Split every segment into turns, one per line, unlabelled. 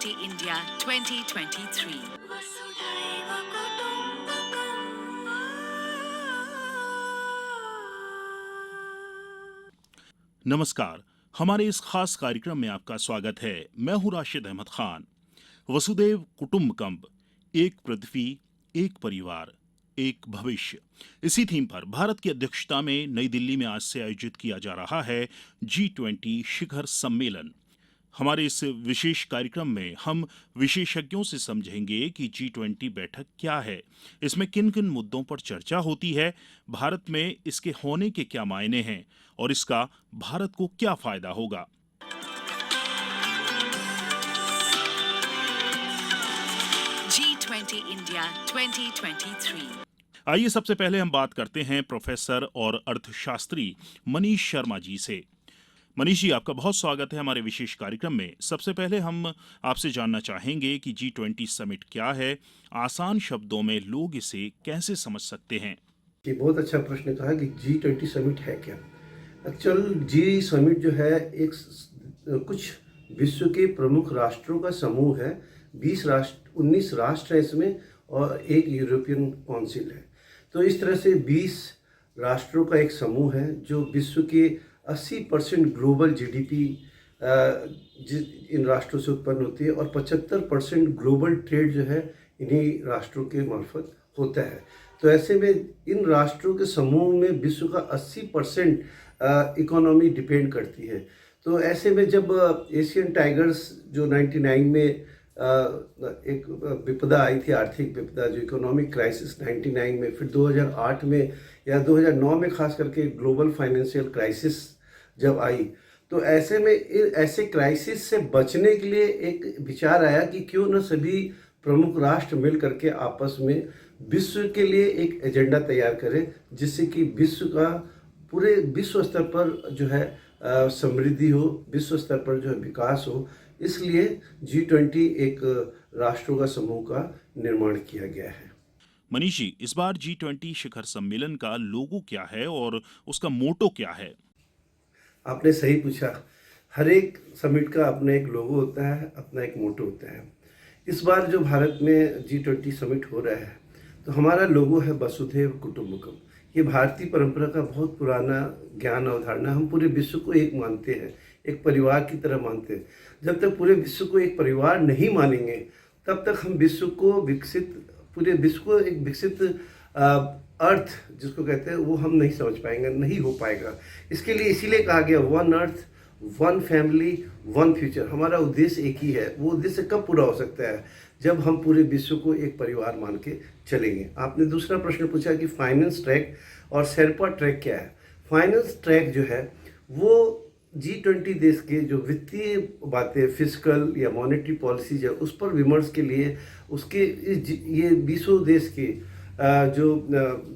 India 2023।
नमस्कार। हमारे इस खास कार्यक्रम में आपका स्वागत है। मैं हूं राशिद अहमद खान। वसुदैव कुटुंबकम, एक पृथ्वी, एक परिवार, एक भविष्य, इसी थीम पर भारत की अध्यक्षता में नई दिल्ली में आज से आयोजित किया जा रहा है G20 शिखर सम्मेलन। हमारे इस विशेष कार्यक्रम में हम विशेषज्ञों से समझेंगे कि G20 बैठक क्या है, इसमें किन किन मुद्दों पर चर्चा होती है, भारत में इसके होने के क्या मायने हैं और इसका भारत को क्या फायदा होगा।
G20 India 2023।
आइए सबसे पहले हम बात करते हैं प्रोफेसर और अर्थशास्त्री मनीष शर्मा जी से। मनीष जी, आपका बहुत स्वागत है हमारे विशेष कार्यक्रम में। सबसे पहले हम आपसे जानना चाहेंगे कि G20 समिट क्या है, आसान शब्दों में लोग इसे कैसे समझ सकते हैं।
ये बहुत अच्छा प्रश्न कहा कि G20 समिट है क्या। एक्चुअल जी समिट जो है कुछ विश्व के प्रमुख राष्ट्रों का समूह है। 19 राष्ट्र है इसमें और एक यूरोपियन काउंसिल है। तो इस तरह से 20 राष्ट्रों का एक समूह है जो विश्व के 80% ग्लोबल जीडीपी इन राष्ट्रों से उत्पन्न होती है और 75% ग्लोबल ट्रेड जो है इन्हीं राष्ट्रों के मार्फत होता है। तो ऐसे में इन राष्ट्रों के समूह में विश्व का 80% इकोनॉमी डिपेंड करती है। तो ऐसे में जब एशियन टाइगर्स जो 99 में एक विपदा आई थी, आर्थिक विपदा, जो इकोनॉमिक क्राइसिस 99 में, फिर 2008 में या 2009 में खास करके ग्लोबल फाइनेंशियल क्राइसिस जब आई, तो ऐसे में ऐसे क्राइसिस से बचने के लिए एक विचार आया कि क्यों न सभी प्रमुख राष्ट्र मिल करके आपस में विश्व के लिए एक एजेंडा तैयार करें, जिससे कि विश्व का पूरे विश्व स्तर पर जो है समृद्धि हो, विश्व स्तर पर जो है विकास हो। इसलिए G20 एक राष्ट्रों का समूह का निर्माण किया गया है।
मनीष जी, इस बार G20 शिखर सम्मेलन का लोगो क्या है और उसका मोटो क्या है?
आपने सही पूछा। हर एक समिट का अपना एक लोगो होता है, अपना एक मोटो होता है। इस बार जो भारत में G20 समिट हो रहा है, तो हमारा लोगो है वसुधैव कुटुंबकम। ये भारतीय परंपरा का बहुत पुराना ज्ञान अवधारणा। हम पूरे विश्व को एक मानते हैं, एक परिवार की तरह मानते हैं। जब तक पूरे विश्व को एक परिवार नहीं मानेंगे, तब तक हम पूरे विश्व को एक विकसित अर्थ जिसको कहते हैं वो हम नहीं समझ पाएंगे, नहीं हो पाएगा। इसके लिए इसीलिए कहा गया one earth, one family, one future. हमारा उद्देश्य एक ही है। वो उद्देश्य कब पूरा हो सकता है? जब हम पूरे विश्व को एक परिवार मान के चलेंगे। आपने दूसरा प्रश्न पूछा कि फाइनेंस ट्रैक और शेरपा ट्रैक क्या है। फाइनेंस ट्रैक जो है वो G20 देश के जो वित्तीय बातें, फिस्कल या मॉनेटरी पॉलिसीज है, उस पर विमर्श के लिए ये 20 देश के जो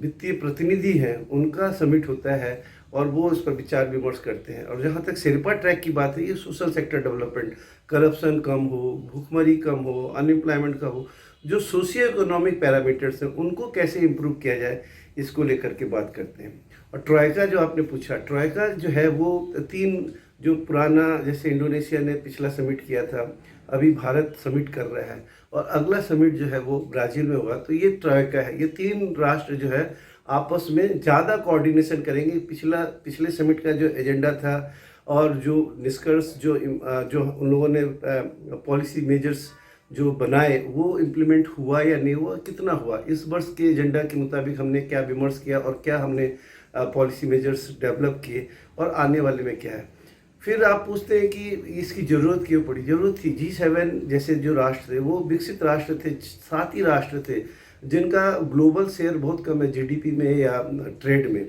वित्तीय प्रतिनिधि हैं उनका समिट होता है और वो उस पर विचार विमर्श करते हैं। और जहाँ तक शेरपा ट्रैक की बात है, ये सोशल सेक्टर डेवलपमेंट, करप्शन कम हो, भूखमरी कम हो, अनएम्प्लॉयमेंट कम हो, जो सोशियो इकोनॉमिक पैरामीटर्स हैं उनको कैसे इम्प्रूव किया जाए, इसको लेकर के बात करते हैं। और ट्रॉयका जो आपने पूछा, ट्रॉयका जो है वो 3 जो पुराना, जैसे इंडोनेशिया ने पिछला समिट किया था, अभी भारत समिट कर रहा है और अगला समिट जो है वो ब्राज़ील में होगा। तो ये ट्रॉयका है। ये 3 राष्ट्र जो है आपस में ज़्यादा कोऑर्डिनेशन करेंगे। पिछले समिट का जो एजेंडा था और जो निष्कर्ष जो उन लोगों ने पॉलिसी मेजर्स जो बनाए वो इम्प्लीमेंट हुआ या नहीं हुआ, कितना हुआ, इस वर्ष के एजेंडा के मुताबिक हमने क्या विमर्श किया और क्या हमने पॉलिसी मेजर्स डेवलप किए और आने वाले में क्या है। फिर आप पूछते हैं कि इसकी ज़रूरत क्यों पड़ी। ज़रूरत थी। G7 जैसे जो राष्ट्र थे वो विकसित राष्ट्र थे, 7 ही राष्ट्र थे जिनका ग्लोबल शेयर बहुत कम है जीडीपी में या ट्रेड में,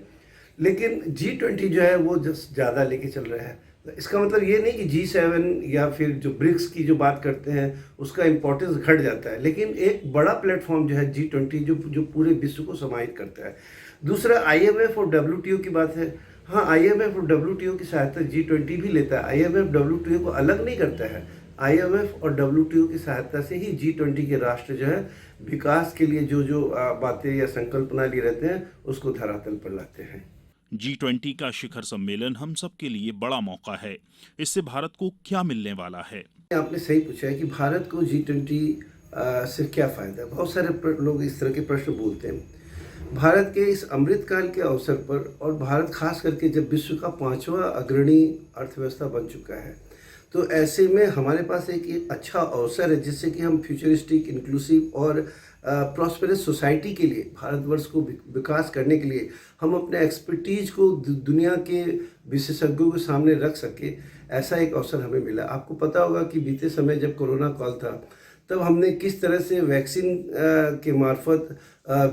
लेकिन G20 जो है वो ज़्यादा लेके चल रहा है। इसका मतलब ये नहीं कि G7 या फिर जो ब्रिक्स की जो बात करते हैं उसका इम्पोर्टेंस घट जाता है, लेकिन एक बड़ा प्लेटफॉर्म जो है G20 जो पूरे विश्व को समाहित करता है। दूसरा IMF और WTO की बात है। हाँ, IMF और WTO की सहायता G20 भी लेता है। IMF WTO को अलग नहीं करता है। IMF और WTO की सहायता से ही G20 के राष्ट्र जो है विकास के लिए जो बातें या संकल्पना लिए रहते हैं उसको धरातल पर लाते हैं।
G20 का शिखर सम्मेलन हम सब के लिए बड़ा मौका है। इससे भारत को क्या मिलने वाला है?
आपने सही पूछा है कि भारत को G20 से क्या फ़ायदा है। बहुत सारे लोग इस तरह के प्रश्न बोलते हैं। भारत के इस अमृतकाल के अवसर पर और भारत खास करके जब विश्व का 5वां अग्रणी अर्थव्यवस्था बन चुका है, तो ऐसे में हमारे पास एक अच्छा अवसर है जिससे कि हम फ्यूचरिस्टिक, इंक्लूसिव और प्रॉस्पेरस सोसाइटी के लिए, भारतवर्ष को विकास करने के लिए हम अपने एक्सपर्टीज़ को दुनिया के विशेषज्ञों के सामने रख सके, ऐसा एक अवसर हमें मिला। आपको पता होगा कि बीते समय जब कोरोना काल था, तब हमने किस तरह से वैक्सीन के मार्फत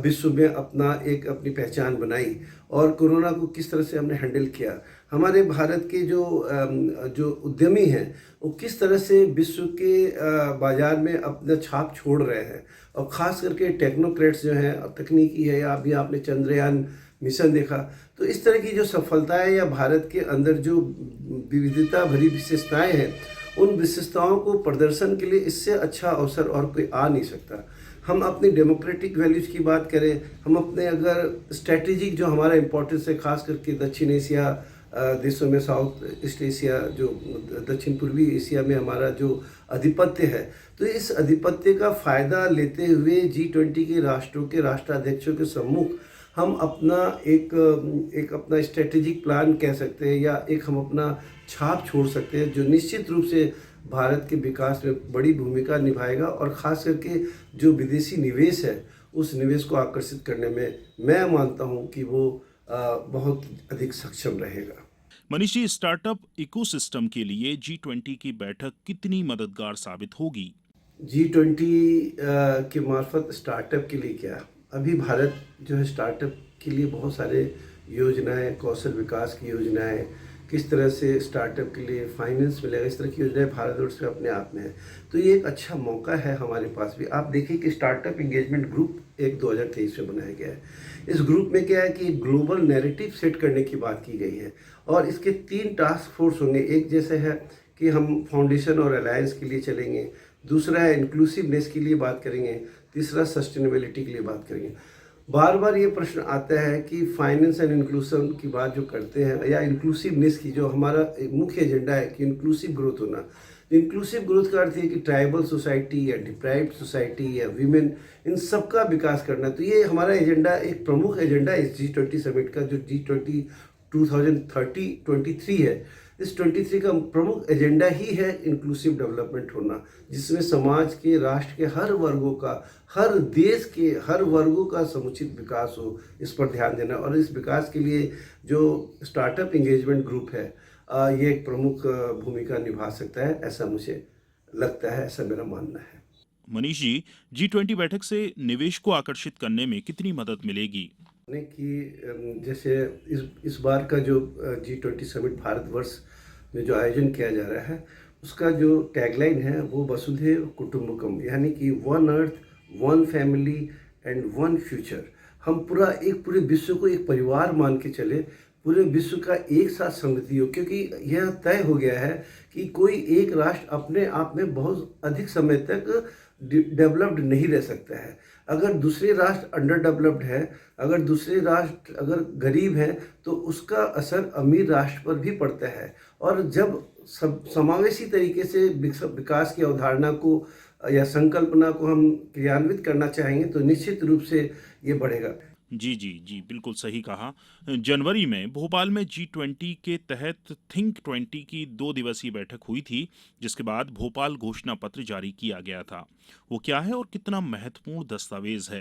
विश्व में अपनी पहचान बनाई और कोरोना को किस तरह से हमने हैंडल किया। हमारे भारत के जो उद्यमी हैं, वो किस तरह से विश्व के बाज़ार में अपना छाप छोड़ रहे हैं, और ख़ास करके टेक्नोक्रेट्स जो हैं, तकनीकी है, या अभी आपने चंद्रयान मिशन देखा, तो इस तरह की जो सफलताएं या भारत के अंदर जो विविधता भरी विशेषताएं हैं, उन विशेषताओं को प्रदर्शन के लिए इससे अच्छा अवसर और कोई आ नहीं सकता। हम अपनी डेमोक्रेटिक वैल्यूज़ की बात करें, हम अपने अगर स्ट्रैटेजिक जो हमारा इम्पोर्टेंस है, खास करके दक्षिण एशिया देशों में, साउथ ईस्ट एशिया, जो दक्षिण पूर्वी एशिया में हमारा जो आधिपत्य है, तो इस आधिपत्य का फ़ायदा लेते हुए G20 के राष्ट्रों के राष्ट्राध्यक्षों के सम्मुख हम अपना एक अपना स्ट्रेटेजिक प्लान कह सकते हैं, या हम अपना छाप छोड़ सकते हैं, जो निश्चित रूप से भारत के विकास में बड़ी भूमिका निभाएगा, और ख़ास करके जो विदेशी निवेश है, उस निवेश को आकर्षित करने में मैं मानता हूं कि वो बहुत अधिक सक्षम रहेगा।
मनीष जी, स्टार्टअप इकोसिस्टम के लिए G20 की बैठक कितनी मददगार साबित होगी?
G20 के मार्फत स्टार्टअप के लिए क्या, अभी भारत जो है स्टार्टअप के लिए बहुत सारे योजनाएं, कौशल विकास की योजनाएं, किस तरह से स्टार्टअप के लिए फाइनेंस मिलेगा, इस तरह की योजनाएं भारतवर्ष में अपने आप में है। तो ये एक अच्छा मौका है हमारे पास भी। आप देखिए कि स्टार्टअप इंगेजमेंट ग्रुप एक 2023 में बनाया गया है। इस ग्रुप में क्या है कि ग्लोबल नैरेटिव सेट करने की बात की गई है, और इसके 3 टास्क फोर्स होंगे। एक जैसे है कि हम फाउंडेशन और अलायंस के लिए चलेंगे, दूसरा है इंक्लूसिवनेस के लिए बात करेंगे, तीसरा सस्टेनेबिलिटी के लिए बात करेंगे। बार बार ये प्रश्न आता है कि फाइनेंस एंड इंक्लूसन की बात जो करते हैं, या इंक्लूसिवनेस की, जो हमारा मुख्य एजेंडा है कि इंक्लूसिव ग्रोथ होना। इंक्लूसिव ग्रोथ का अर्थ है कि ट्राइबल सोसाइटी या डिप्राइव्ड सोसाइटी या वीमेन, इन सब का विकास करना। तो ये हमारा एजेंडा, एक प्रमुख एजेंडा है इस G20 समिट का, जो G20 2023 है। इस 23 का प्रमुख एजेंडा ही है इंक्लूसिव डेवलपमेंट होना, जिसमें समाज के, राष्ट्र के हर वर्गों का, हर देश के हर वर्गों का समुचित विकास हो, इस पर ध्यान देना। और इस विकास के लिए जो स्टार्टअप इंगेजमेंट ग्रुप है, ये एक प्रमुख भूमिका निभा सकता है, ऐसा मुझे लगता है, ऐसा मेरा मानना है।
मनीष जी, G20 बैठक से निवेश को आकर्षित करने में कितनी मदद मिलेगी?
कि जैसे इस बार का जो G20 समिट भारतवर्ष में जो आयोजन किया जा रहा है, उसका जो टैगलाइन है वो वसुधैव कुटुंबकम, यानी कि 1 अर्थ, 1 फैमिली एंड 1 फ्यूचर। हम पूरे विश्व को एक परिवार मान के चले, पूरे विश्व का एक साथ समृद्धि हो, क्योंकि यह तय हो गया है कि कोई एक राष्ट्र अपने आप में बहुत अधिक समय तक डेवलप्ड नहीं रह सकता है। अगर दूसरे राष्ट्र अंडर डेवलप्ड है, अगर दूसरे राष्ट्र अगर गरीब है, तो उसका असर अमीर राष्ट्र पर भी पड़ता है। और जब समावेशी तरीके से विकास की अवधारणा को या संकल्पना को हम क्रियान्वित करना चाहेंगे, तो निश्चित रूप से ये बढ़ेगा।
जी जी जी, बिल्कुल सही कहा। जनवरी में भोपाल में G20 के तहत थिंक 20 की 2 दिवसीय बैठक हुई थी, जिसके बाद भोपाल घोषणा पत्र जारी किया गया था। वो क्या है और कितना महत्वपूर्ण दस्तावेज है?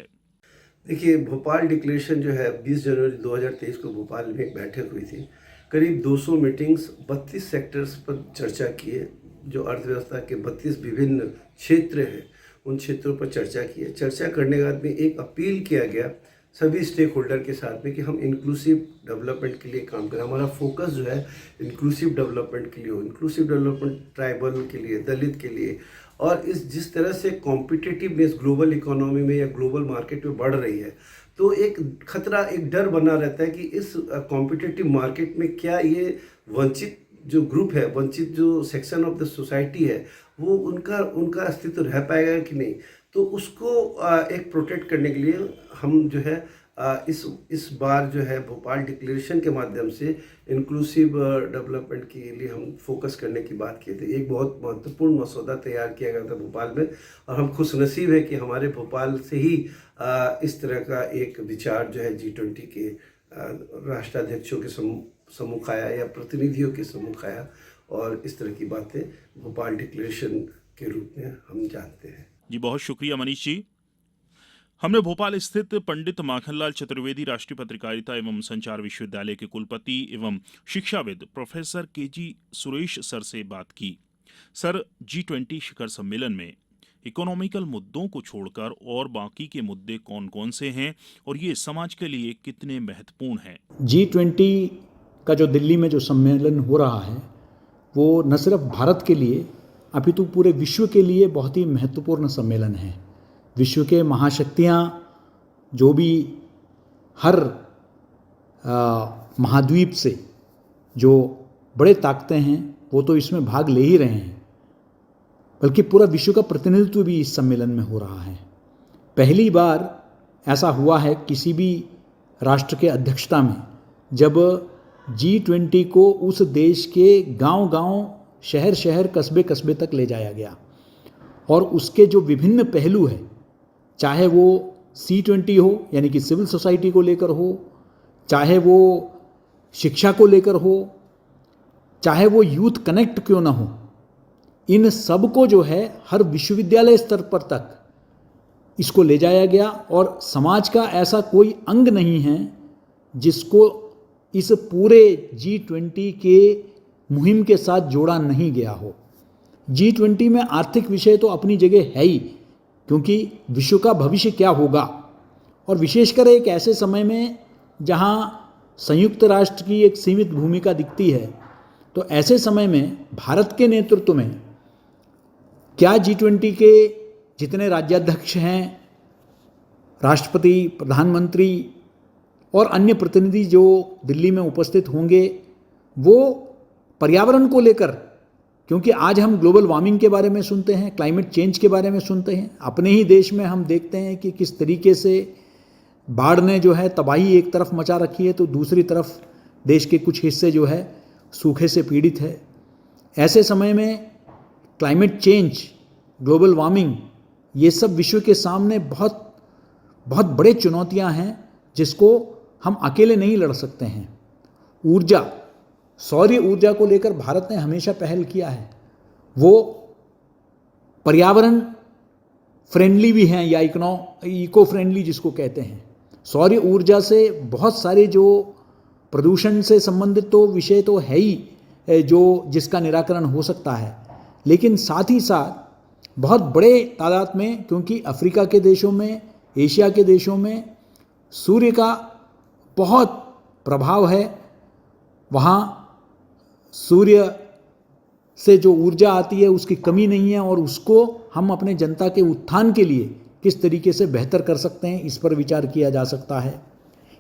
देखिए, भोपाल डिक्लेरेशन जो है 20 जनवरी 2023 को भोपाल में एक बैठक हुई थी। करीब 200 मीटिंग्स 32 सेक्टर्स पर चर्चा की है, जो अर्थव्यवस्था के 32 विभिन्न क्षेत्र हैं, उन क्षेत्रों पर चर्चा की है। चर्चा करने के बाद में एक अपील किया गया सभी स्टेक होल्डर के साथ में कि हम इंक्लूसिव डेवलपमेंट के लिए काम करें। हमारा फोकस जो है इंक्लूसिव डेवलपमेंट के लिए हो, इंक्लूसिव डेवलपमेंट ट्राइबल के लिए, दलित के लिए। और जिस तरह से कॉम्पिटिटिवनेस ग्लोबल इकोनॉमी में या ग्लोबल मार्केट में बढ़ रही है, तो एक खतरा, एक डर बना रहता है कि इस कॉम्पिटिटिव मार्केट में क्या ये वंचित जो ग्रुप है, वंचित जो सेक्शन ऑफ द सोसाइटी है, वो उनका अस्तित्व रह पाएगा कि नहीं। तो उसको एक प्रोटेक्ट करने के लिए हम जो है इस बार जो है भोपाल डिक्लेरेशन के माध्यम से इंक्लूसिव डेवलपमेंट के लिए हम फोकस करने की बात की थी। एक बहुत महत्वपूर्ण मसौदा तैयार किया गया था भोपाल में, और हम खुशनसीब है कि हमारे भोपाल से ही इस तरह का एक विचार जो है G20 के राष्ट्राध्यक्षों के सम्मुख आया या प्रतिनिधियों के सम्मुख आया, और इस तरह की बातें भोपाल डिक्लेरेशन के रूप में हम जानते हैं।
जी, बहुत शुक्रिया मनीष जी। हमने भोपाल स्थित पंडित माखनलाल चतुर्वेदी राष्ट्रीय पत्रकारिता एवं संचार विश्वविद्यालय के कुलपति एवं शिक्षाविद प्रोफेसर KG सुरेश सर से बात की। सर, G20 शिखर सम्मेलन में इकोनॉमिकल मुद्दों को छोड़कर और बाकी के मुद्दे कौन-कौन से हैं और ये समाज के लिए कितने महत्वपूर्ण हैं?
G20 का जो दिल्ली में जो सम्मेलन हो रहा है वो न सिर्फ भारत के लिए अपितु पूरे विश्व के लिए बहुत ही महत्वपूर्ण सम्मेलन है। विश्व के महाशक्तियाँ जो भी हर महाद्वीप से जो बड़े ताकतें हैं वो तो इसमें भाग ले ही रहे हैं, बल्कि पूरा विश्व का प्रतिनिधित्व भी इस सम्मेलन में हो रहा है। पहली बार ऐसा हुआ है किसी भी राष्ट्र के अध्यक्षता में जब G20 को उस देश के गांव-गांव, शहर-शहर, कस्बे-कस्बे तक ले जाया गया, और उसके जो विभिन्न पहलू हैं, चाहे वो C20 हो यानी कि सिविल सोसाइटी को लेकर हो, चाहे वो शिक्षा को लेकर हो, चाहे वो यूथ कनेक्ट क्यों ना हो, इन सब को जो है हर विश्वविद्यालय स्तर पर तक इसको ले जाया गया, और समाज का ऐसा कोई अंग नहीं है जिसको इस पूरे G20 के मुहिम के साथ जोड़ा नहीं गया हो। G20 में आर्थिक विषय तो अपनी जगह है ही, क्योंकि विश्व का भविष्य क्या होगा, और विशेषकर एक ऐसे समय में जहां संयुक्त राष्ट्र की एक सीमित भूमिका दिखती है, तो ऐसे समय में भारत के नेतृत्व में क्या G20 के जितने राज्याध्यक्ष हैं, राष्ट्रपति, प्रधानमंत्री और अन्य प्रतिनिधि जो दिल्ली में उपस्थित होंगे, वो पर्यावरण को लेकर, क्योंकि आज हम ग्लोबल वार्मिंग के बारे में सुनते हैं, क्लाइमेट चेंज के बारे में सुनते हैं, अपने ही देश में हम देखते हैं कि किस तरीके से बाढ़ ने जो है तबाही एक तरफ मचा रखी है, तो दूसरी तरफ देश के कुछ हिस्से जो है सूखे से पीड़ित है। ऐसे समय में क्लाइमेट चेंज, ग्लोबल वार्मिंग, ये सब विश्व के सामने बहुत बहुत बड़े चुनौतियां हैं जिसको हम अकेले नहीं लड़ सकते हैं। ऊर्जा, सौर ऊर्जा को लेकर भारत ने हमेशा पहल किया है, वो पर्यावरण फ्रेंडली भी हैं या इको फ्रेंडली जिसको कहते हैं। सौर ऊर्जा से बहुत सारे जो प्रदूषण से संबंधित तो विषय तो है ही जो जिसका निराकरण हो सकता है, लेकिन साथ ही साथ बहुत बड़े तादाद में, क्योंकि अफ्रीका के देशों में, एशिया के देशों में सूर्य का बहुत प्रभाव है, वहाँ सूर्य से जो ऊर्जा आती है उसकी कमी नहीं है, और उसको हम अपने जनता के उत्थान के लिए किस तरीके से बेहतर कर सकते हैं, इस पर विचार किया जा सकता है।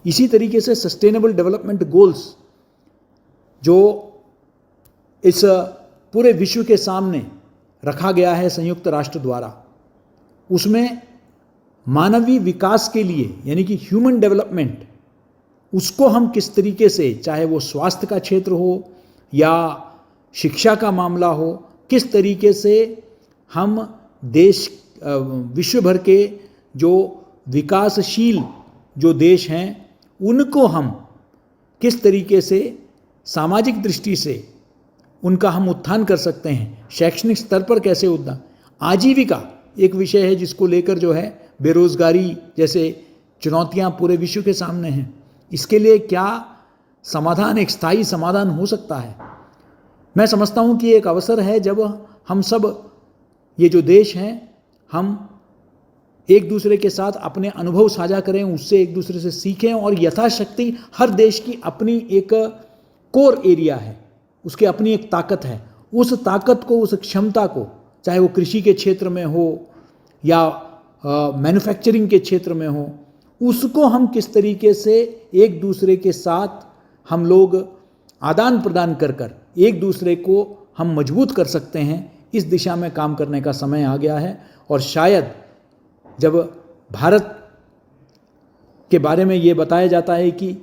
इसी तरीके से सस्टेनेबल डेवलपमेंट गोल्स जो इस पूरे विश्व के सामने रखा गया है संयुक्त राष्ट्र द्वारा, उसमें मानवीय विकास के लिए यानी कि ह्यूमन डेवलपमेंट, उसको हम किस तरीके से, चाहे वो स्वास्थ्य का क्षेत्र हो या शिक्षा का मामला हो, किस तरीके से हम देश विश्व भर के जो विकासशील जो देश हैं उनको हम किस तरीके से सामाजिक दृष्टि से उनका हम उत्थान कर सकते हैं, शैक्षणिक स्तर पर कैसे उत्थान, आजीविका एक विषय है जिसको लेकर जो है बेरोजगारी जैसे चुनौतियां पूरे विश्व के सामने हैं, इसके लिए क्या समाधान, एक स्थायी समाधान हो सकता है। मैं समझता हूं कि एक अवसर है जब हम सब ये जो देश हैं, हम एक दूसरे के साथ अपने अनुभव साझा करें, उससे एक दूसरे से सीखें, और यथाशक्ति हर देश की अपनी एक कोर एरिया है, उसकी अपनी एक ताकत है, उस ताकत को, उस क्षमता को, चाहे वो कृषि के क्षेत्र में हो या मैन्युफैक्चरिंग के क्षेत्र में हो, उसको हम किस तरीके से एक दूसरे के साथ हम लोग आदान प्रदान कर कर एक दूसरे को हम मजबूत कर सकते हैं, इस दिशा में काम करने का समय आ गया है। और शायद जब भारत के बारे में ये बताया जाता है कि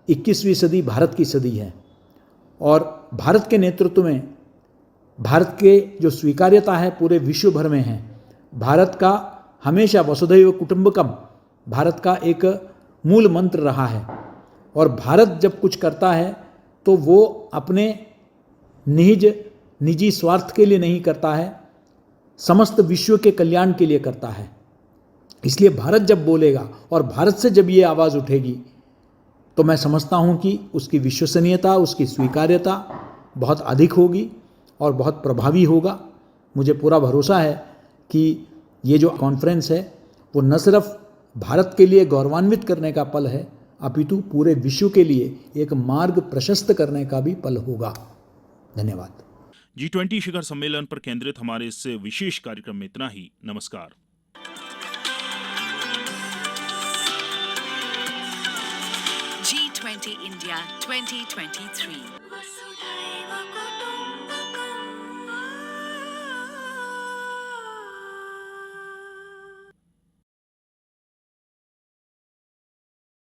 21वीं सदी भारत की सदी है और भारत के नेतृत्व में भारत के जो स्वीकार्यता है पूरे विश्व भर में है। भारत का हमेशा वसुधैव कुटुंबकम भारत का एक मूल मंत्र रहा है और भारत जब कुछ करता है तो वो अपने निजी स्वार्थ के लिए नहीं करता है, समस्त विश्व के कल्याण के लिए करता है। इसलिए भारत जब बोलेगा और भारत से जब ये आवाज़ उठेगी तो मैं समझता हूँ कि उसकी विश्वसनीयता, उसकी स्वीकार्यता बहुत अधिक होगी और बहुत प्रभावी होगा। मुझे पूरा भरोसा है कि ये जो कॉन्फ्रेंस है वो न सिर्फ भारत के लिए गौरवान्वित करने का पल है अपितु पूरे विश्व के लिए एक मार्ग प्रशस्त करने का भी पल होगा। धन्यवाद।
G20 शिखर सम्मेलन पर केंद्रित हमारे इस विशेष कार्यक्रम में इतना ही। नमस्कार।
G20 India 2023.